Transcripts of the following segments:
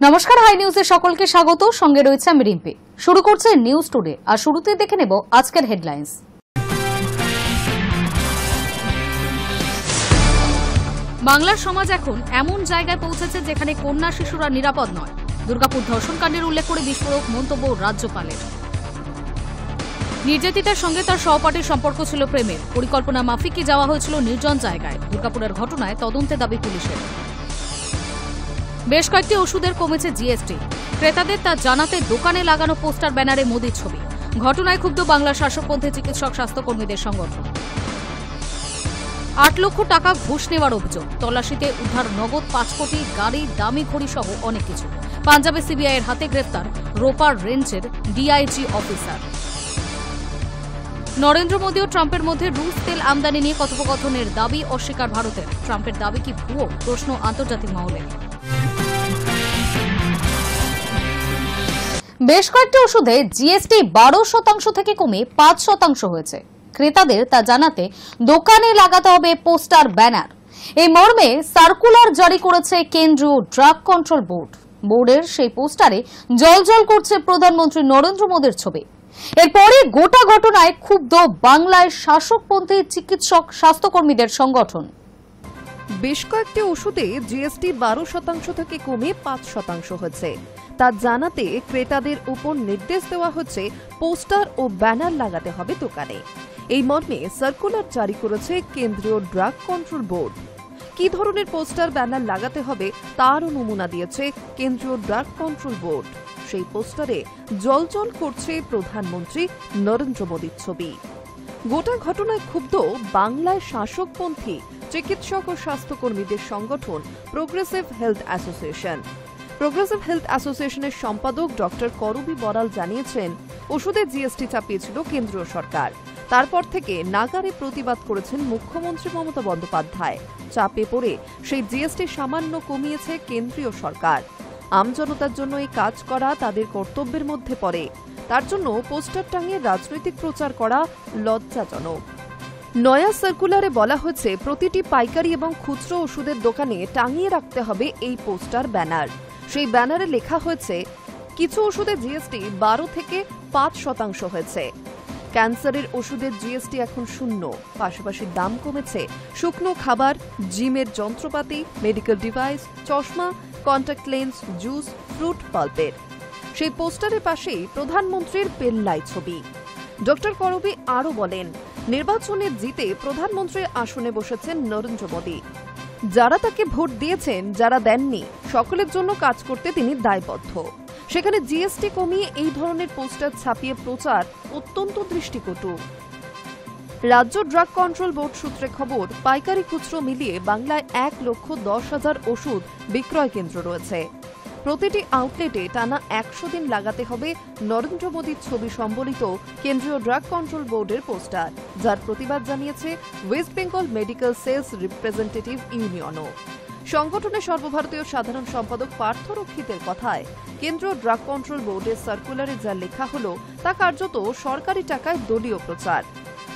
নমস্কার, হাই নিউজে সকলকে স্বাগত। সঙ্গে রয়েছে আমি রিম্পি। শুরু করছে নিউজ টুডে, আর শুরুতে দেখে নেব আজকের হেডলাইন্স। বাংলার সমাজ এখন এমন জায়গায় পৌঁছেছে যেখানে কন্যা শিশুরা নিরাপদ নয়। দুর্গাপুর ধর্ষণকাণ্ডের উল্লেখ করে বিস্ফোরক মন্তব্য রাজ্যপালের। নির্যাতিতার সঙ্গে তার সহপাঠীর সম্পর্ক ছিল প্রেমের, পরিকল্পনা মাফিকই যাওয়া হয়েছিল নির্জন জায়গায়। দুর্গাপুরের ঘটনায় তদন্তে দাবি পুলিশের। বেশ কয়েকটি ওষুধের কমেছে জিএসটি, ক্রেতাদের তা জানাতে দোকানে লাগানো পোস্টার ব্যানারে মোদির ছবি। ঘটনায় ক্ষুব্ধ বাংলার শাসকপন্থী চিকিৎসক স্বাস্থ্যকর্মীদের সংগঠন। 8 লক্ষ টাকা ঘুষ নেওয়ার অভিযোগ, তল্লাশিতে উদ্ধার নগদ 5 কোটি, গাড়ি, দামি ঘড়ি সহ অনেক কিছু। পাঞ্জাবে সিবিআইয়ের হাতে গ্রেফতার রোপার রেঞ্জের ডিআইজি অফিসার। নরেন্দ্র মোদী ও ট্রাম্পের মধ্যে রুশ তেল আমদানি নিয়ে কথোপকথনের দাবি অস্বীকার ভারতের। ট্রাম্পের দাবি কি ভুয়ো, প্রশ্ন আন্তর্জাতিক মহলে। বেশ কয়েকটি ওষুধে জিএসটি 12% থেকে কমে 5% হয়েছে। ক্রেতাদের তা জানাতে দোকানে লাগাতে হবে পোস্টার ব্যানার। এই মর্মে সার্কুলার জারি করেছে কেন্দ্রীয় ড্রাগ কন্ট্রোল বোর্ড। বোর্ডের সেই পোস্টারে জ্বলজ্বল করছে প্রধানমন্ত্রী নরেন্দ্র মোদীর ছবি। এরপরে গোটা ঘটনায় ক্ষুব্ধ বাংলায় শাসকপন্থী চিকিৎসক স্বাস্থ্যকর্মীদের সংগঠন। বেশ কয়েকটি ওষুধে জিএসটি 12% থেকে কমে 5% হয়েছে। তা জানাতে ক্রেতাদের উপর নির্দেশ দেওয়া হচ্ছে পোস্টার ও ব্যানার লাগাতে হবে দোকানে। এই মর্মে সার্কুলার জারি করেছে কেন্দ্রীয় ড্রাগ কন্ট্রোল বোর্ড। কি ধরনের পোস্টার ব্যানার লাগাতে হবে তারও নমুনা দিয়েছে কেন্দ্রীয় ড্রাগ কন্ট্রোল বোর্ড। সেই পোস্টারে জ্বলজ্বল করছে প্রধানমন্ত্রী নরেন্দ্র মোদীর ছবি। গোটা ঘটনায় ক্ষুব্ধ বাংলায় শাসকপন্থী চিকিৎসক ও স্বাস্থ্যকর্মীদের সংগঠন progressive health association. Progressive health অ্যাসোসিয়েশনের সম্পাদক ডক্টর করবি বড়াল জানিয়েছেন, ওষুধে জিএসটি চাপিয়েছিল কেন্দ্রীয় সরকার। তারপর থেকে নাগারে প্রতিবাদ করেছেন মুখ্যমন্ত্রী মমতা বন্দ্যোপাধ্যায়। চাপে পড়ে সেই জিএসটি সামান্য কমিয়েছে কেন্দ্রীয় সরকার। আমজনতার জন্য এই কাজ করা তাদের কর্তব্যের মধ্যে পড়ে। তার জন্য পোস্টার টাঙিয়ে রাজনৈতিক প্রচার করা লজ্জাজনক। নয়া সার্কুলারে বলা হয়েছে, প্রতিটি পাইকারি এবং খুচরো ওষুধের দোকানে টাঙিয়ে রাখতে হবে এই পোস্টার ব্যানার। সেই ব্যানারে লেখা হয়েছে, কিছু ওষুধে জিএসটি 12 থেকে 5% হয়েছে। ক্যান্সারের ওষুধের জিএসটি এখন 0। পাশাপাশি দাম কমেছে শুকনো খাবার, জিমের যন্ত্রপাতি, মেডিকেল ডিভাইস, চশমা, কন্টাক্ট লেন্স, জুস, ফ্রুট পাল্পের। সেই পোস্টারের পাশেই প্রধানমন্ত্রীর পেল্লাই ছবি। ডক্টর করবি আরও বলেন, নির্বাচনে জিতে প্রধানমন্ত্রীর আসনে বসেছেন নরেন্দ্র মোদী। যারা তাকে ভোট দিয়েছেন, যারা দেননি, সকলের জন্য কাজ করতে তিনি দায়বদ্ধ। সেখানে জিএসটি কমিয়ে এই ধরনের পোস্টার ছাপিয়ে প্রচার অত্যন্ত দৃষ্টিকটু। রাজ্য ড্রাগ কন্ট্রোল বোর্ড সূত্রে খবর, পাইকারি খুচরো মিলিয়ে বাংলায় 1,10,000 ওষুধ বিক্রয় কেন্দ্র রয়েছে। প্রতিটি আউটলেটে টানা 100 দিন লাগাতে হবে নরেন্দ্র মোদীর ছবি সম্বলিত কেন্দ্রীয় ড্রাগ কন্ট্রোল বোর্ডের পোস্টার, যার প্রতিবাদ জানিয়েছে West Bengal medical sales representative ইউনিয়নও। সংগঠনের সর্বভারতীয় সাধারণ সম্পাদক পার্থরক্ষিতের কথায়, কেন্দ্রীয় ড্রাগ কন্ট্রোল বোর্ডের সার্কুলারে যা লেখা হলো তা কার্যত সরকারি টাকায় দলীয় প্রচার।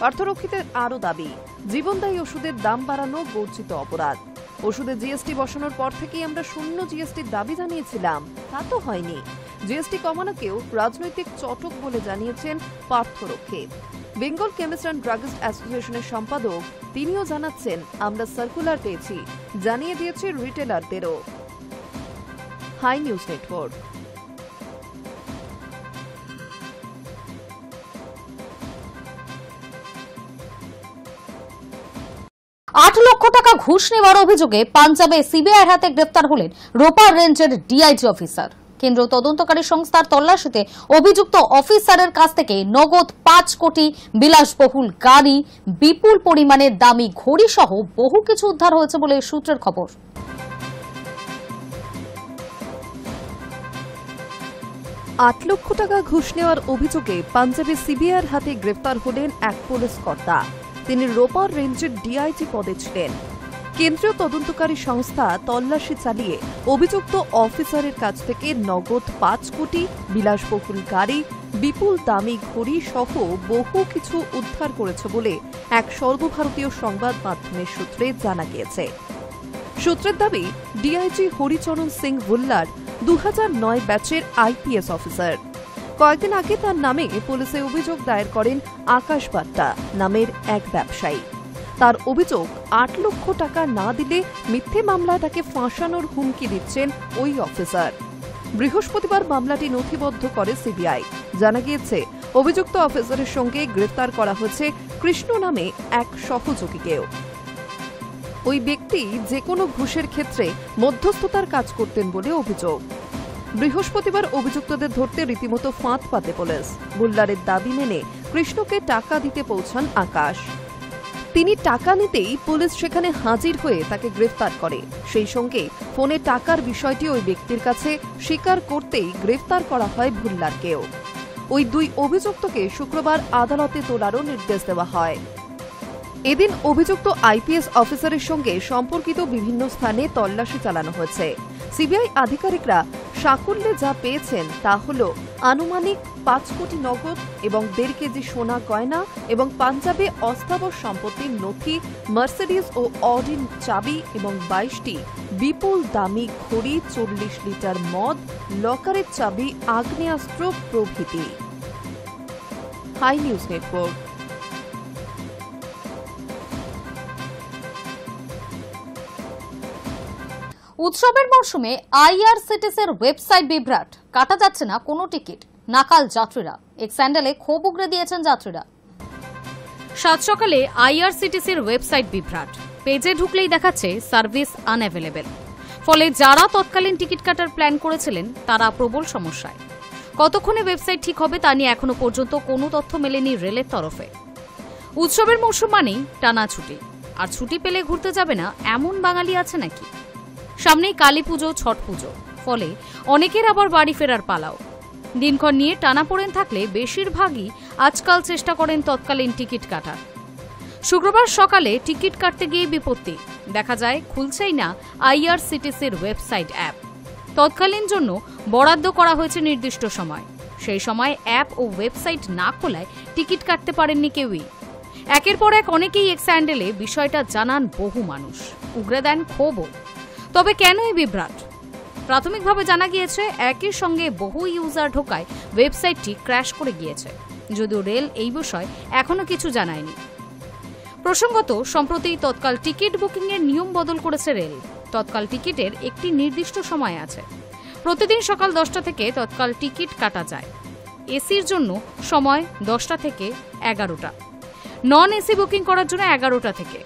পার্থরক্ষিতের আরও দাবি, জীবনদায়ী ওষুধের দাম বাড়ানো গর্জিত অপরাধ। ওষুধে জিএসটি বসানোর পর থেকেই আমরা 0 জিএসটির দাবি জানিয়েছিলাম, তা তো হয়নি। জিএসটি কমানোকেও রাজনৈতিক চটক বলে জানিয়েছেন পার্থরক্ষিত। বেঙ্গল কেমিস্ট অ্যান্ড ড্রাগিস্ট অ্যাসোসিয়েশনের সম্পাদক তিনিও জানাচ্ছেন, আমরা সার্কুলার পেয়েছি, জানিয়ে দিয়েছি রিটেলারদেরও। High News network. 8 লক্ষ টাকা ঘুষ নেওয়ার অভিযোগে পাঞ্জাবে সিবিআইয়ের হাতে গ্রেফতার হলেন রোপার রেঞ্জের ডিআইজি অফিসার। কেন্দ্রীয় তদন্তকারী সংস্থার তল্লাশিতে অভিযুক্ত অফিসারের কাছ থেকে নগদ 5 কোটি, বিলাসবহুল গাড়ি, বিপুল পরিমাণের দামি ঘড়ি সহ বহু কিছু উদ্ধার হয়েছে বলে সূত্রের খবর। $8 লক্ষ টাকা ঘুষ নেওয়ার অভিযোগে পাঞ্জাবে সিবিআইয়ের হাতে গ্রেফতার হলেন এক পুলিশ কর্তা। তিনি রোপার রেঞ্জের ডিআইজি পদে ছিলেন। কেন্দ্রীয় তদন্তকারী সংস্থা তল্লাশি চালিয়ে অভিযুক্ত অফিসারের কাছ থেকে নগদ 5 কোটি, বিলাসবহুল গাড়ি, বিপুল দামি ঘড়ি সহ বহু কিছু উদ্ধার করেছে বলে এক সর্বভারতীয় সংবাদ মাধ্যমের সূত্রে জানা গিয়েছে। সূত্রের দাবি, ডিআইজি হরিচরণ সিং ভুল্লার 2009 ব্যাচের আইপিএস অফিসার। কয়েকদিন আগে তার নামে পুলিশে অভিযোগ দায়ের করেন আকাশ বাট্টা নামের এক ব্যবসায়ী। তার অভিযোগ 8 লক্ষ টাকা না দিলে মিথ্যে মামলায় তাকে ফাঁসানোর হুমকি দিচ্ছেন ওই অফিসার। বৃহস্পতিবার মামলাটি নথিবদ্ধ করে সিবিআই। জানা গিয়েছে অভিযুক্ত অফিসারের সঙ্গে গ্রেফতার করা হয়েছে কৃষ্ণ নামে এক সহযোগীকেও। ওই ব্যক্তি যে কোনো ঘুষের ক্ষেত্রে মধ্যস্থতার কাজ করতেন বলে অভিযোগ। বৃহস্পতিবার অভিযুক্তদের ধরতে রীতিমতো ফাঁদ পাতে পুলিশ। বুল্লারের দাবি মেনে কৃষ্ণকে টাকা দিতে পৌঁছান আকাশ। তিনি টাকা নিতেই পুলিশ সেখানে হাজির হয়ে তাকে গ্রেফতার করে। সেই সঙ্গে ফোনে টাকার বিষয়টি ওই ব্যক্তির কাছে স্বীকার করতেই গ্রেফতার করা হয় ভুল্লারকেও। ওই দুই অভিযুক্তকে শুক্রবার আদালতে তোলারও নির্দেশ দেওয়া হয়। এদিন অভিযুক্ত আইপিএস অফিসারের সঙ্গে সম্পর্কিত বিভিন্ন স্থানে তল্লাশি চালানো হয়েছে। সিবিআই আধিকারিকরা সাকুল্যে যা পেয়েছেন তা হল আনুমানিক 5 কোটি নগদ এবং 1.5 কেজি সোনা গয়না এবং পাঞ্জাবে অস্থাবর সম্পত্তির নথি, মার্সিডিজ ও অডির চাবি এবং 22টি বিপুল দামি ঘড়ি, 40 লিটার মদ, লকারের চাবি, আগ্নেয়াস্ত্র প্রভৃতি। Hi News Network. উৎসবের মরশুমে আইআরসিটিসির ওয়েবসাইট বিভ্রাট, কাটা যাচ্ছে না কোনো টিকিট, নাকাল যাত্রীরা। এক স্যান্ডেলে ক্ষোভ উগরে দিয়েছেন যাত্রীরা। সাত সকালে আইআরসিটিসির ওয়েবসাইট বিভ্রাট, পেজে ঢুকলেই দেখাচ্ছে সার্ভিস আনঅ্যাভেলেবল। ফলে যারা তৎকালীন টিকিট কাটার প্ল্যান করেছিলেন তারা প্রবল সমস্যায়। কতক্ষণে ওয়েবসাইট ঠিক হবে তা নিয়ে এখনো পর্যন্ত কোনো তথ্য মেলেনি রেলের তরফে। উৎসবের মরশুম মানেই টানা ছুটি, আর ছুটি পেলে ঘুরতে যাবে না এমন বাঙালি আছে নাকি? সামনেই কালী পুজো, ছট পুজো, ফলে অনেকের আবার বাড়ি ফেরার পালাও। দিনক্ষণ নিয়ে টানাপোড়েন থাকলে বেশিরভাগই আজকাল চেষ্টা করেন তৎকালীন টিকিট কাটার। শুক্রবার সকালে টিকিট কাটতে গিয়ে বিপত্তি, দেখা যায় খুলছেই না আইআরসিটিসির ওয়েবসাইট অ্যাপ। তৎকালীন জন্য বরাদ্দ করা হয়েছে নির্দিষ্ট সময়, সেই সময় অ্যাপ ও ওয়েবসাইট না খোলায় টিকিট কাটতে পারেননি কেউই। একের পর এক অনেকেই এক স্যান্ডেলে বিষয়টা জানান বহু মানুষ, উগরে দেন ক্ষোভও। তবে কেন এই বিভ্রাট? প্রাথমিকভাবে জানা গিয়েছে একই সঙ্গে বহু ইউজার ঢোকায় ওয়েবসাইটটি ক্র্যাশ করে গিয়েছে, যদিও রেল এই বিষয়ে এখনো কিছু জানায়নি। প্রসঙ্গত, সম্প্রতি তৎকাল টিকিট বুকিং এর নিয়ম বদল করেছে রেল। তৎকাল টিকিটের একটি নির্দিষ্ট সময় আছে, প্রতিদিন সকাল 10টা থেকে তৎকাল টিকিট কাটা যায়। এসির জন্য সময় 10টা থেকে 11টা, নন এসি বুকিং করার জন্য 11টা থেকে।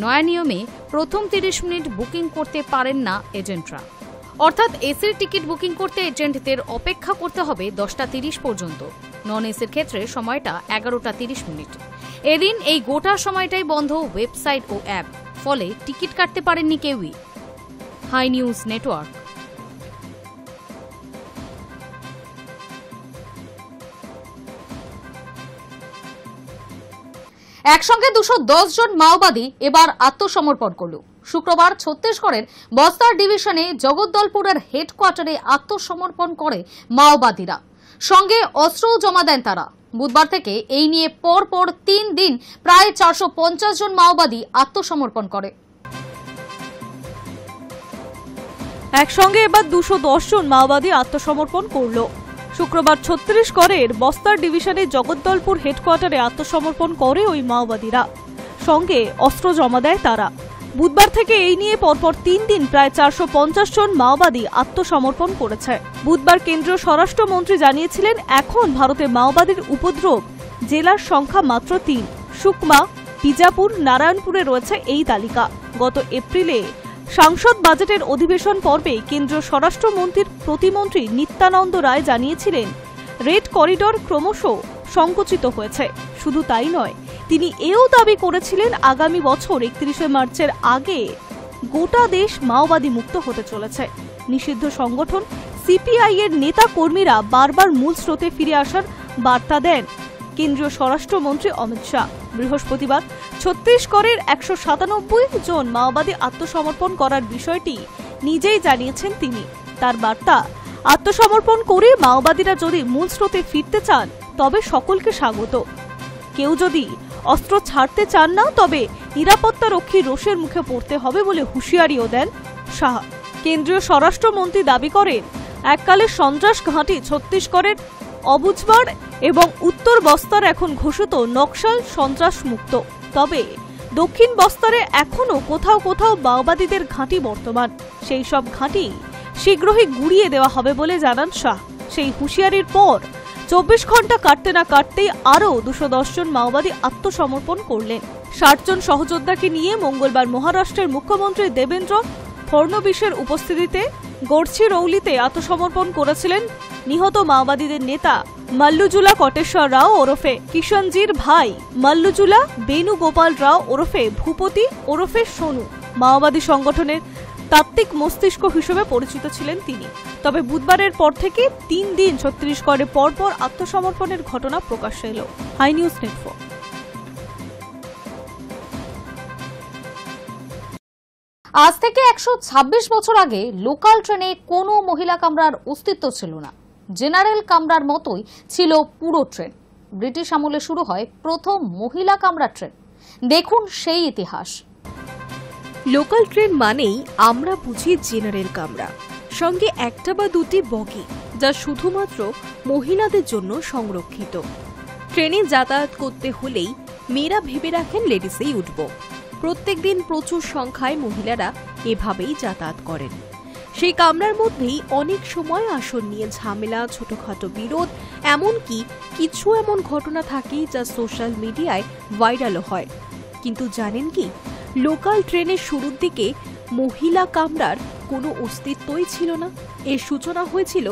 নয়া নিয়মে প্রথম 30 মিনিট বুকিং করতে পারেন না এজেন্টরা, অর্থাৎ এসির টিকিট বুকিং করতে এজেন্টদের অপেক্ষা করতে হবে 10টা 30 পর্যন্ত। নন এসির ক্ষেত্রে সময়টা 11টা 30 মিনিট। এদিন এই গোটা সময়টাই বন্ধ ওয়েবসাইট ও অ্যাপ, ফলে টিকিট কাটতে পারেননি কেউই। Hi News Network. একসঙ্গে 210 জন মাওবাদী এবার আত্মসমর্পণ করল। শুক্রবার ছত্তিশগড়ের বস্তার ডিভিশনে জগদ্দলপুরের হেডকোয়ার্টারে আত্মসমর্পণ করে মাওবাদীরা। সঙ্গে অস্ত্রও জমা দেন তারা। বুধবার থেকে এই নিয়ে পরপর 3 দিন প্রায় 450 জন মাওবাদী আত্মসমর্পণ করে। একসঙ্গে এবার 210 জন মাওবাদী আত্মসমর্পণ করল। শুক্রবার ছত্তিশগড়ের বস্তার ডিভিশনে জগদ্দলপুর হেডকোয়ার্টারে আত্মসমর্পণ করে ওই মাওবাদীরা। সঙ্গে অস্ত্র জমা দেয় তারা। বুধবার থেকে এই নিয়ে পরপর 3 দিন প্রায় 450 জন মাওবাদী আত্মসমর্পণ করেছে। বুধবার কেন্দ্রীয় স্বরাষ্ট্রমন্ত্রী জানিয়েছিলেন, এখন ভারতে মাওবাদীর উপদ্রব জেলার সংখ্যা মাত্র 3। সুকমা, বিজাপুর, নারায়ণপুরে রয়েছে এই তালিকা। গত এপ্রিলে সংসদ বাজেটের অধিবেশন পর্বে কেন্দ্রীয় স্বরাষ্ট্রমন্ত্রীর প্রতিমন্ত্রী নিত্যানন্দ রায় জানিয়েছিলেন, রেড করিডর ক্রমশ সংকুচিত হয়েছে। শুধু তাই নয়, তিনি এও দাবি করেছিলেন আগামী বছর 31শে মার্চের আগে গোটা দেশ মাওবাদী মুক্ত হতে চলেছে। নিষিদ্ধ সংগঠন সিপিআই এর নেতা কর্মীরা বারবার মূল স্রোতে ফিরে আসার বার্তা দেন কেন্দ্রীয় স্বরাষ্ট্রমন্ত্রী অমিত শাহ। বৃহস্পতিবার ছত্তিশগড়ের 197 জন মাওবাদী আত্মসমর্পণ করার বিষয়টি নিজেই জানিয়েছেন তিনি। তার বার্তা, আত্মসমর্পণ করে মাওবাদীরা যদি মূল স্রোতে ফিরতে চান তবে সকলকে স্বাগত। কেউ যদি অস্ত্র ছাড়তে চান না তবে নিরাপত্তা রক্ষীর রোষের মুখে পড়তে হবে বলে হুঁশিয়ারিও দেন শাহ। কেন্দ্রীয় স্বরাষ্ট্রমন্ত্রী দাবি করেন, এককালে সন্ত্রাস ঘাঁটি ছত্তিশগড়ের অবুজবার এবং উত্তর বস্তার এখন ঘোষিত নকশাল সন্ত্রাস মুক্ত। তবে দক্ষিণ বস্তারে এখনো কোথাও কোথাও মাওবাদীদের ঘাঁটি বর্তমান। সেই সব ঘাঁটি শীঘ্রই গুড়িয়ে দেওয়া হবে বলে জানান শাহ। সেই হুঁশিয়ারির পর 24 ঘন্টা কাটতে না কাটতেই আরও 210 জন মাওবাদী আত্মসমর্পণ করলেন। 60 জন সহযোদ্ধাকে নিয়ে মঙ্গলবার মহারাষ্ট্রের মুখ্যমন্ত্রী দেবেন্দ্র ফড়নবিসের উপস্থিতিতে গড়চিরৌলিতে আত্মসমর্পণ করেছিলেন নিহত মাওবাদীদের নেতা মল্লুজুলা কটেশ্বর রাও ওরফে কিষণজির ভাই মল্লুজুলা বেণুগোপাল রাও ওরফে ভূপতি ওরফে সোনু। মাওবাদী সংগঠনের তাত্ত্বিক মস্তিষ্ক হিসেবে পরিচিত ছিলেন তিনি। তবে বুধবারের পর থেকে 3 দিন ছত্তিশগড়ে পরপর আত্মসমর্পণের ঘটনা প্রকাশ্যে এলো। Hi News Network. আজ থেকে 126 বছর আগে লোকাল ট্রেনে কোনো মহিলা কামরার অস্তিত্ব ছিল না। জেনারেল কামরার মতোই ছিল পুরো ট্রেন। ব্রিটিশ আমলে শুরু হয় প্রথম মহিলা কামরা ট্রেন। দেখুন সেই ইতিহাস। লোকাল ট্রেন মানেই আমরা বুঝি জেনারেল কামরা, সঙ্গে একটা বা দুটি বগি, যা শুধুমাত্র মহিলাদের জন্য সংরক্ষিত। ট্রেনে যাতায়াত করতে হলেই মেয়েরা ভেবে রাখেন লেডিসেই উঠব। প্রত্যেকদিন প্রচুর সংখ্যায় মহিলারা এভাবেই যাতায়াত করেন। সেই কামরার মধ্যেই অনেক সময় আসন নিয়ে ঝামেলা, ছোটখাটো বিরোধ, এমনকি কিছু এমন ঘটনা থাকে যা সোশ্যাল মিডিয়ায় ভাইরালও হয়। কিন্তু জানেন কি, লোকাল ট্রেনের শুরুর দিকে মহিলা কামরার কোনো অস্তিত্বই ছিল না। এর সূচনা হয়েছিল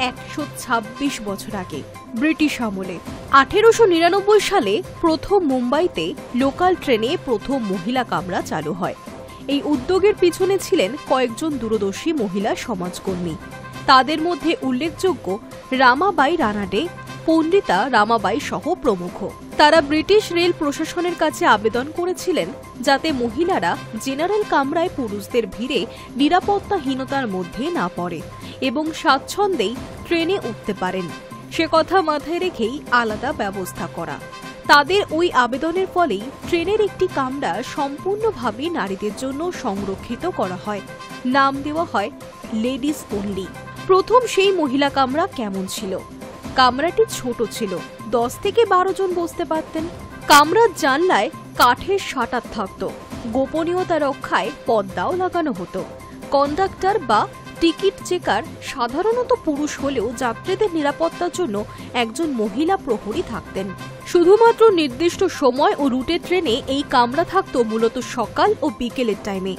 126 বছর আগে, ব্রিটিশ আমলে। 1899 সালে প্রথম মুম্বাইতে লোকাল ট্রেনে প্রথম মহিলা কামরা চালু হয়। এই উদ্যোগের পিছনে ছিলেন কয়েকজন দূরদর্শী মহিলা সমাজকর্মী। তাদের মধ্যে উল্লেখযোগ্য রামাবাই রানাডে, পণ্ডিতা রামাবাই সহ প্রমুখ। তারা ব্রিটিশ রেল প্রশাসনের কাছে আবেদন করেছিলেন যাতে মহিলারা জেনারেল কামরায় পুরুষদের ভিড়ে নিরাপত্তাহীনতার মধ্যে না পড়ে এবং স্বাচ্ছন্দ্যেই ট্রেনে উঠতে পারেন। সে কথা মাথায় রেখেই আলাদা ব্যবস্থা করা। তাদের ওই আবেদনের ফলেই ট্রেনের একটি কামরা সম্পূর্ণভাবে নারীদের জন্য সংরক্ষিত করা হয়। নাম দেওয়া হয় লেডিস অনলি। প্রথম সেই মহিলা কামরা কেমন ছিল? কামরাটি ছোট ছিল, 10 থেকে 12 জন বসতে পারতেন। কামরার জানলায় কাঠের শাটার থাকত। গোপনীয়তা রক্ষায় পর্দাও লাগানো হতো। কন্ডাক্টর বা টিকিট চেকার সাধারণত পুরুষ হলেও যাত্রীদের নিরাপত্তার জন্য একজন মহিলা প্রহরী থাকতেন। শুধুমাত্র নির্দিষ্ট সময় ও রুটে ট্রেনে এই কামরা থাকত মূলত সকাল ও বিকেলের টাইমে।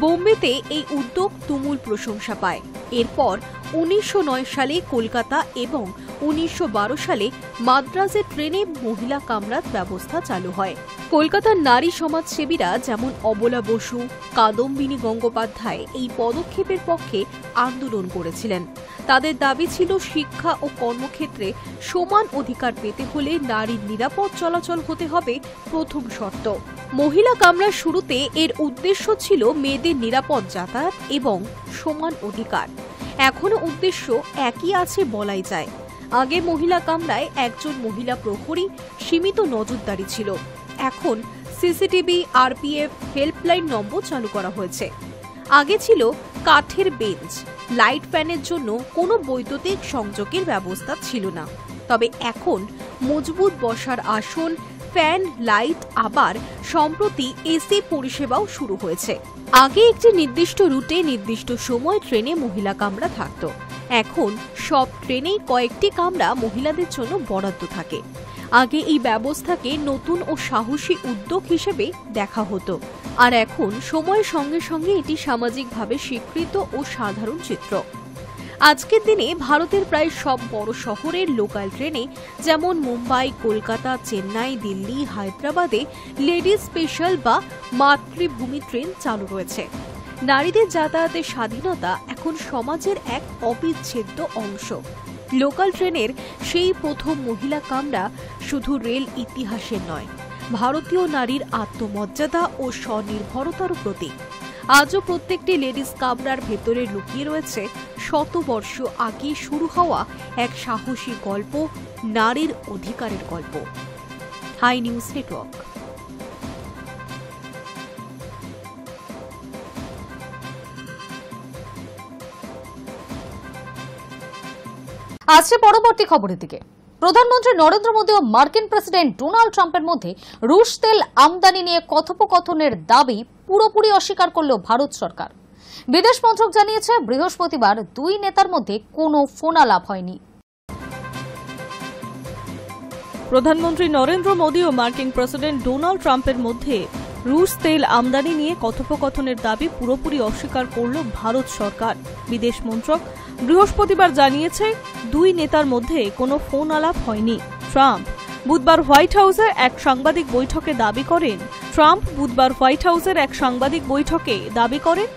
বোম্বেতে এই উদ্যোগ তুমুল প্রশংসা পায়। এরপর 1909 সালে কলকাতা এবং 1912 সালে মাদ্রাজে ট্রেনে মহিলা কামরার ব্যবস্থা চালু হয়। কলকাতার নারী সমাজসেবীরা যেমন অবলা বসু, কাদম্বিনী গঙ্গোপাধ্যায় এই পদক্ষেপের পক্ষে আন্দোলন করেছিলেন। তাদের দাবি ছিল শিক্ষা ও কর্মক্ষেত্রে সমান অধিকার পেতে হলে নারীর নিরাপদ চলাচল হতে হবে প্রথম শর্ত। মহিলা কামরার শুরুতে এর উদ্দেশ্য ছিল মেয়েদের নিরাপদ যাতায়াত এবং সমান অধিকার। এখনো উদ্দেশ্য একই আছে বলাই যায়। আগে মহিলা কামরায় একজন মহিলা প্রহরী, সীমিত নজরদারি ছিল। এখন সিসিটিভি, আরপিএফ, হেল্পলাইন নম্বর চালু করা হয়েছে। আগে ছিল কাঠের বেঞ্চ, লাইট ফ্যানের জন্য কোনো বৈদ্যুতিক সংযোগের ব্যবস্থা ছিল না। তবে এখন মজবুত বসার আসন, ফ্যান, লাইট, আবার সম্প্রতি এসি পরিষেবাও শুরু হয়েছে। আগে একটি নির্দিষ্ট রুটে নির্দিষ্ট সময় ট্রেনে মহিলা কামরা থাকত। এখন সব ট্রেনেই কয়েকটি কামরা মহিলাদের জন্য বরাদ্দ থাকে। আগে এই ব্যবস্থাকে নতুন ও সাহসী উদ্যোগ হিসেবে দেখা হতো, আর এখন সময়ের সঙ্গে সঙ্গে এটি সামাজিকভাবে স্বীকৃত ও সাধারণ চিত্র। আজকের দিনে ভারতের প্রায় সব বড় শহরের লোকাল ট্রেনে যেমন মুম্বাই, কলকাতা, চেন্নাই, দিল্লি, হায়দ্রাবাদে লেডিস স্পেশাল বা মাতৃভূমি ট্রেন চালু রয়েছে। নারীদের যাতায়াতের স্বাধীনতা এখন সমাজের এক অবিচ্ছেদ্য অংশ। লোকাল ট্রেনের সেই প্রথম মহিলা কামরা শুধু রেল ইতিহাসের নয়, ভারতীয় নারীর আত্মমর্যাদা ও স্বনির্ভরতার প্রতীক। আজও প্রত্যেকটি লেডিস কামরার ভেতরে লুকিয়ে রয়েছে শতবর্ষ আগে শুরু হওয়া এক সাহসী গল্প, নারীর অধিকারের গল্প। Hi News Network. আসছে পরবর্তী খবরের দিকে। প্রধানমন্ত্রী নরেন্দ্র মোদী ও মার্কিন প্রেসিডেন্ট ডোনাল্ড ট্রাম্পের মধ্যে রুশ তেল আমদানি নিয়ে কথোপকথনের দাবি পুরোপুরি অস্বীকার করল ভারত সরকার। বিদেশ মন্ত্রক জানিয়েছে, বৃহস্পতিবার দুই নেতার মধ্যে কোনো ফোনালাপ হয়নি। প্রধানমন্ত্রী নরেন্দ্র মোদী ও মার্কিন প্রেসিডেন্ট ডোনাল্ড ট্রাম্পের মধ্যে রুশ তেল আমদানি নিয়ে কথোপকথনের দাবি পুরোপুরি অস্বীকার করল ভারত সরকার। বিদেশ মন্ত্রক বৃহস্পতিবার জানিয়েছে, দুই নেতার মধ্যে কোনো ফোন আলাপ হয়নি। ট্রাম্প বুধবার হোয়াইট হাউসে এক সাংবাদিক বৈঠকে দাবি করেন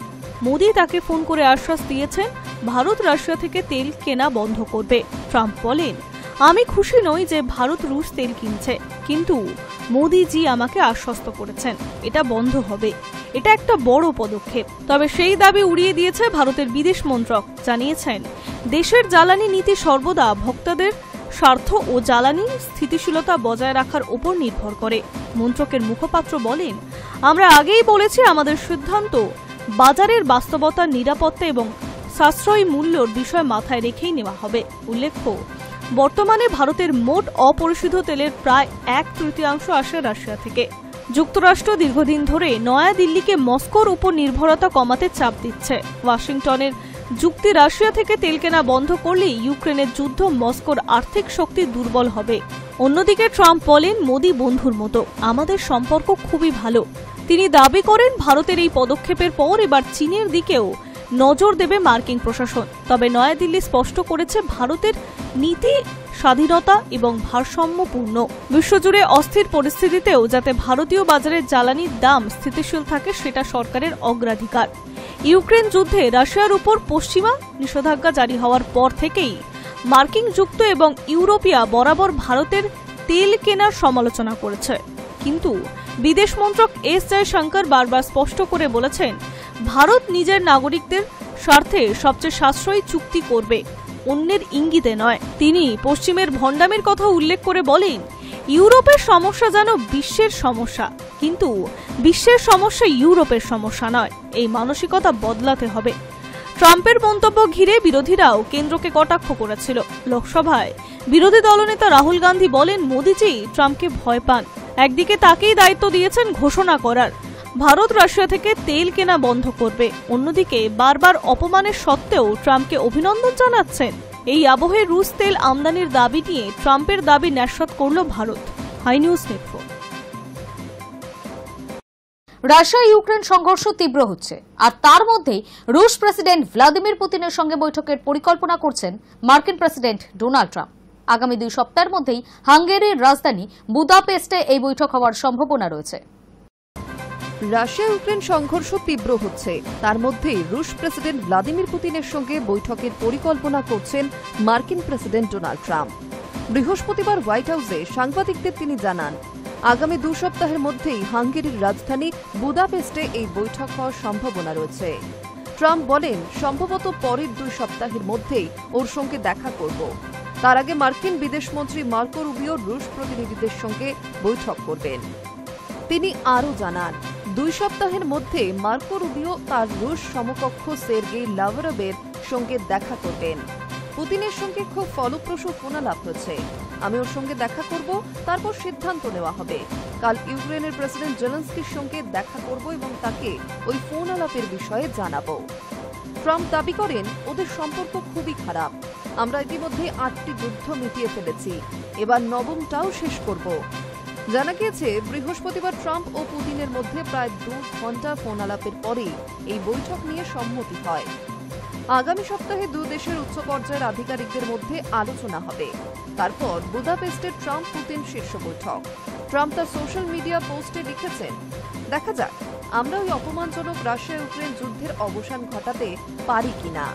মোদী তাকে ফোন করে আশ্বাস দিয়েছেন ভারত রাশিয়া থেকে তেল কেনা বন্ধ করবে। ট্রাম্প বলেন, আমি খুশি নই যে ভারত রুশ তেল কিনছে, কিন্তু মোদীজি আমাকে আশ্বস্ত করেছেন এটা বন্ধ হবে। এটা একটা বড় পদক্ষেপ। তবে সেই দাবি উড়িয়ে দিয়েছে ভারতের বিদেশ মন্ত্রক। জানিয়েছেন, দেশের জ্বালানি নীতি সর্বদা ভোক্তাদের স্বার্থ ও জ্বালানি স্থিতিশীলতা বজায় রাখার উপর নির্ভর করে। মন্ত্রকের মুখপাত্র বলেন, আমরা আগেই বলেছি আমাদের সিদ্ধান্ত বাজারের বাস্তবতা, নিরাপত্তা এবং সাশ্রয়ী মূল্যর বিষয় মাথায় রেখেই নেওয়া হবে। উল্লেখ্য, বর্তমানে ভারতের মোট অপরিশোধিত তেলের প্রায় 1/3 আসে রাশিয়া থেকে। যুক্তরাষ্ট্র দীর্ঘদিন ধরে নয়াদিল্লিকে মস্কোর উপর নির্ভরতা কমাতে চাপ দিচ্ছে। ওয়াশিংটনের যুক্তি, রাশিয়া থেকে তেল কেনা বন্ধ করলেই ইউক্রেনের যুদ্ধ, মস্কোর আর্থিক শক্তি দুর্বল হবে। অন্যদিকে ট্রাম্প বলেন, মোদী বন্ধুর মতো, আমাদের সম্পর্ক খুবই ভালো। তিনি দাবি করেন, ভারতের এই পদক্ষেপের পর এবার চীনের দিকেও নজর দেবে মার্কিন প্রশাসন। তবে নয়াদিল্লি স্পষ্ট করেছে, ভারতের নীতি স্বাধীনতা এবং ভারসাম্যপূর্ণ। বিশ্বজুড়ে অস্থির পরিস্থিতিতেও যাতে ভারতীয় বাজারের জ্বালানির দাম স্থিতিশীল থাকে, সেটা সরকারের অগ্রাধিকার। ইউক্রেন যুদ্ধে রাশিয়ার উপর পশ্চিমা নিষেধাজ্ঞা জারি হওয়ার পর থেকেই মার্কিন যুক্ত এবং ইউরোপিয়া বরাবর ভারতের তেল কেনার সমালোচনা করেছে। কিন্তু বিদেশ মন্ত্রক এস জয়শঙ্কর বারবার স্পষ্ট করে বলেছেন, ভারত নিজের নাগরিকদের স্বার্থে সবচেয়ে সাশ্রয়ী চুক্তি করবে, অন্যের ইঙ্গিতে নয়। তিনি পশ্চিমের ভণ্ডামির কথা উল্লেখ করে বলেন, ইউরোপের সমস্যা যেন বিশ্বের সমস্যা, কিন্তু বিশ্বের সমস্যা ইউরোপের সমস্যা নয়। এই মানসিকতা বদলাতে হবে। ট্রাম্পের মন্তব্য ঘিরে বিরোধীরাও কেন্দ্রকে কটাক্ষ করেছিল। লোকসভায় বিরোধী দলনেতা রাহুল গান্ধী বলেন, মোদীজি ট্রাম্পকে ভয় পান। একদিকে তাকেই দায়িত্ব দিয়েছেন ঘোষণা করার ভারত রাশিয়া থেকে তেল কেনা বন্ধ করবে, অন্যদিকে বারবার অপমানের সত্ত্বেও ট্রাম্পকে অভিনন্দন জানাচ্ছেন। এই আবহে রুশ তেল আমদানির দাবি নিয়ে ট্রাম্পের দাবি ন্যায্যত করল ভারত। Hi News Network. Russia Ukraine সংঘর্ষ তীব্র হচ্ছে, আর তার মধ্যেই রুশ প্রেসিডেন্ট ভ্লাদিমির পুতিনের সঙ্গে বৈঠকের পরিকল্পনা করছেন মার্কিন প্রেসিডেন্ট ডোনাল্ড ট্রাম্প। আগামী 2 সপ্তাহের মধ্যেই হাঙ্গেরির রাজধানী বুদাপেস্টে এই বৈঠক হওয়ার সম্ভাবনা রয়েছে। রাশিয়া ইউক্রেন সংঘর্ষ তীব্র হচ্ছে, তার মধ্যেই রুশ প্রেসিডেন্ট ভ্লাদিমির পুতিনের সঙ্গে বৈঠকের পরিকল্পনা করছেন মার্কিন প্রেসিডেন্ট ডোনাল্ড ট্রাম্প। বৃহস্পতিবার হোয়াইট হাউসে সাংবাদিকদের তিনি জানান, আগামী 2 সপ্তাহের মধ্যেই হাঙ্গেরির রাজধানী বুদাপেস্টে এই বৈঠক হওয়ার সম্ভাবনা রয়েছে। ট্রাম্প বলেন, সম্ভবত পরের 2 সপ্তাহের মধ্যেই ওর সঙ্গে দেখা করব। তার আগে মার্কিন বিদেশমন্ত্রী মার্কো রুবিও রুশ প্রতিনিধিদের সঙ্গে বৈঠক করবেন। তিনি আরও জানান, 2 সপ্তাহের মধ্যে মার্কো রুবিও তার রুশ সমকক্ষ সের্গেই লাভরভের সঙ্গে দেখা করবেন। পুতিনের সঙ্গে খুব ফলপ্রসূ ফোনালাপ হচ্ছে। আমি ওর সঙ্গে দেখা করব, তারপর সিদ্ধান্ত নেওয়া হবে। কাল ইউক্রেনের প্রেসিডেন্ট জেলেনস্কির সঙ্গে দেখা করব এবং তাকে ওই ফোনালাপের বিষয়ে জানাবো। ট্রাম্প দাবি করেন, ওদের সম্পর্ক খুবই খারাপ। আমরা ইতিমধ্যে 8টি যুদ্ধ মিটিয়ে ফেলেছি, এবার 9মটাও শেষ করব। জানা গিয়েছে, বৃহস্পতিবার ট্রাম্প ও পুতিনের মধ্যে প্রায় 2 ঘণ্টা ফোনালাপের পরে এই বৈঠক নিয়ে সম্মতি হয়। আগামী সপ্তাহে 2 দেশের উচ্চ পর্যায়ের আধিকারিকদের মধ্যে আলোচনা হবে। তারপর বুদাপেস্টের ট্রাম্প পুতিন শীর্ষ বৈঠক। ট্রাম্প তার সোশ্যাল মিডিয়া পোস্টে লিখেছেন, দেখা যাক আমরা ওই অপমানজনক রাশিয়া ইউক্রেন যুদ্ধের অবসান ঘটাতে পারি কিনা।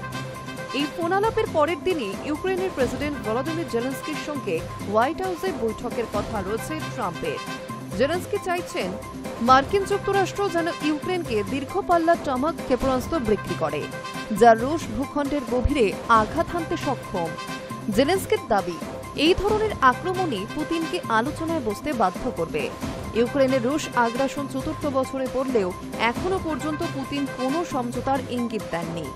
এই ফোনালাপের পরের দিনই ইউক্রেনের প্রেসিডেন্ট ভলোদিমির জেলেনস্কির সঙ্গে হোয়াইট হাউসে বৈঠকের কথা রয়েছে ট্রাম্পের। জেলেনস্কি চাইছেন মার্কিন যুক্তরাষ্ট্র যেন ইউক্রেনকে দীর্ঘপাল্লার টমাহক ক্ষেপণাস্ত্র বিক্রি করে, যা রুশ ভূখণ্ডের গভীরে আঘাত হানতে সক্ষম। জেলেনস্কির দাবি, এই ধরনের আক্রমণই পুতিনকে আলোচনায় বসতে বাধ্য করবে। ইউক্রেনের রুশ আগ্রাসন 4র্থ বছরে পড়লেও এখনো পর্যন্ত পুতিন কোনো সমঝোতার ইঙ্গিত দেননি।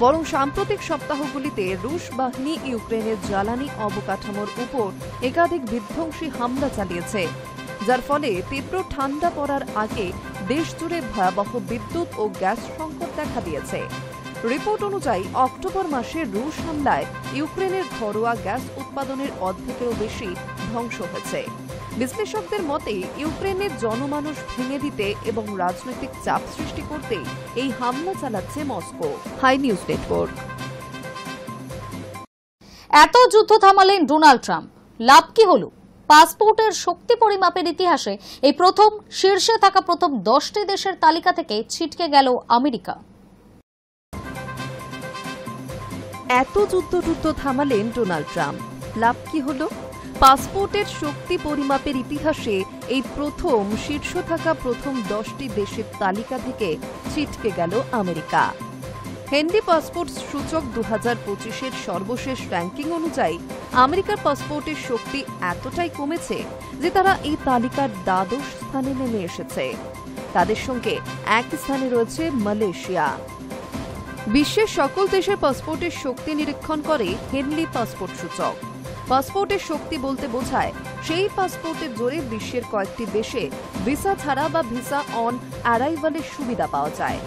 বরং সাম্প্রতিক সপ্তাহগুলিতে রুশ বাহিনী ইউক্রেনের জ্বালানি অবকাঠামোর উপর একাধিক বিধ্বংসী হামলা চালিয়েছে, যার ফলে তীব্র ঠান্ডা পড়ার আগে দেশজুড়ে ভয়াবহ বিদ্যুৎ ও গ্যাস সংকট দেখা দিয়েছে। রিপোর্ট অনুযায়ী অক্টোবর মাসে রুশ হামলায় ইউক্রেনের ঘরোয়া গ্যাস উৎপাদনের অর্ধেকেরও বেশি ধ্বংস হয়েছে। বিশ্লেষকদের মতে ইউক্রেনের জনমানুষ ভেঙে দিতে এবং রাজনৈতিক চাপ সৃষ্টি করতে এই হামলা চালাচ্ছে মস্কো। High News network. এত যুদ্ধ থামালেন ডোনাল্ড ট্রাম্প, লাভ কি হলো? পাসপোর্টের শক্তি পরিমাপের ইতিহাসে এই প্রথম শীর্ষে থাকা প্রথম 10টি দেশের তালিকা থেকে ছিটকে গেল আমেরিকা। এত যুদ্ধ থামালেন ডোনাল্ড ট্রাম্প, লাভ কি হলো? পাসপোর্টের শক্তি পরিমাপের ইতিহাসে এই প্রথম শীর্ষ থাকা প্রথম 10টি দেশের তালিকা থেকে ছিটকে গেল আমেরিকা। হেনরি পাসপোর্ট সূচক 2025-এর সর্বশেষ র্যাঙ্কিং অনুযায়ী আমেরিকার পাসপোর্টের শক্তি এতটাই কমেছে যে তারা এই তালিকার দ্বাদশ স্থানে নেমে এসেছে। তাদের সঙ্গে এক স্থানে রয়েছে মালয়েশিয়া। বিশ্বের সকল দেশের পাসপোর্টের শক্তি নিরীক্ষণ করে হেনরি পাসপোর্ট সূচক। পাসপোর্টের শক্তি বলতে বোঝায় সেই পাসপোর্টের জোরে বিশ্বের কয়েকটি দেশে ভিসা ছাড়া বা ভিসা অন অ্যারাইভালের সুবিধা পাওয়া যায়।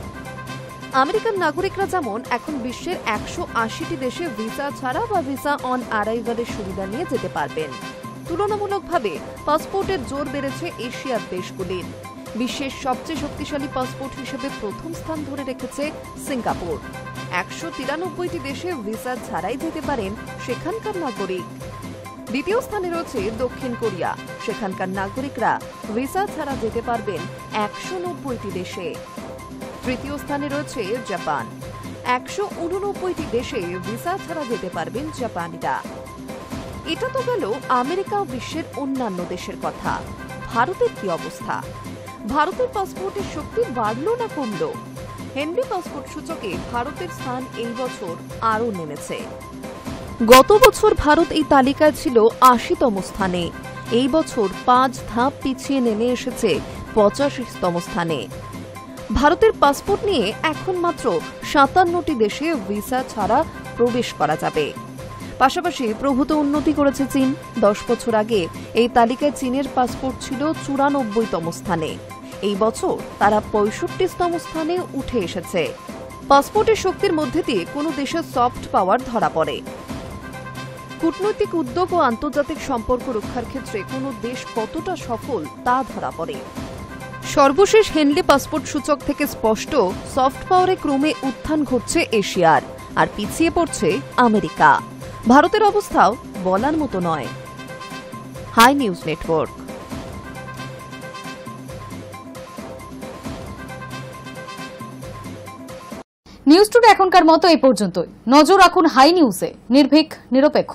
আমেরিকান নাগরিকরা যেমন এখন বিশ্বের 180টি দেশে ভিসা ছাড়া বা ভিসা অন অ্যারাইভালের সুবিধা নিয়ে যেতে পারবেন। তুলনামূলকভাবে পাসপোর্টের জোর বেড়েছে এশিয়ার দেশগুলির। বিশ্বের সবচেয়ে শক্তিশালী পাসপোর্ট হিসেবে প্রথম স্থান ধরে রেখেছে সিঙ্গাপুর। 193টি দেশে ভিসা ছাড়াই যেতে পারেন সেখানকার নাগরিক। দ্বিতীয় স্থানে রয়েছে দক্ষিণ কোরিয়া, সেখানকার নাগরিকরা ভিসা ছাড়া যেতে পারবেন 190টি দেশে। তৃতীয় স্থানে রয়েছে জাপান, 189টি দেশে ভিসা ছাড়া যেতে পারবেন জাপানিরা। এটা তো গেল আমেরিকা ও বিশ্বের অন্যান্য দেশের কথা। ভারতের কি অবস্থা? ভারতের পাসপোর্টের শক্তি বাড়লো না কমলো? হেনরি পাসপোর্ট সূচকে ভারতের স্থান এই বছর আরও নেমেছে। গত বছর ভারত এই তালিকায় ছিল 80তম স্থানে। এই বছর 5 ধাপ পিছিয়ে নেমে এসেছে 85তম স্থানে। ভারতের পাসপোর্ট নিয়ে এখন মাত্র 57টি দেশে ভিসা ছাড়া প্রবেশ করা যাবে। পাশাপাশি প্রভূত উন্নতি করেছে চীন। 10 বছর আগে এই তালিকায় চীনের পাসপোর্ট ছিল 94তম স্থানে। এই বছর তারা 65তম স্থানে উঠে এসেছে। পাসপোর্টের শক্তির মধ্যে দিয়ে কোনো দেশের সফট পাওয়ার ধরা পড়ে। কূটনৈতিক উদ্যোগ ও আন্তর্জাতিক সম্পর্ক রক্ষার ক্ষেত্রে কোনো দেশ কতটা সফল তা ধরা পড়ে। সর্বশেষ হেনরি পাসপোর্ট সূচক থেকে স্পষ্ট সফট পাওয়ারে ক্রমে উত্থান ঘটছে এশিয়ার, আর পিছিয়ে পড়ছে আমেরিকা। ভারতের অবস্থাও বলার মতো নয়। Hi News Network. News today এখনকার মতো এই পর্যন্তই। নজর রাখুন হাই নিউজে, নির্ভীক নিরপেক্ষ।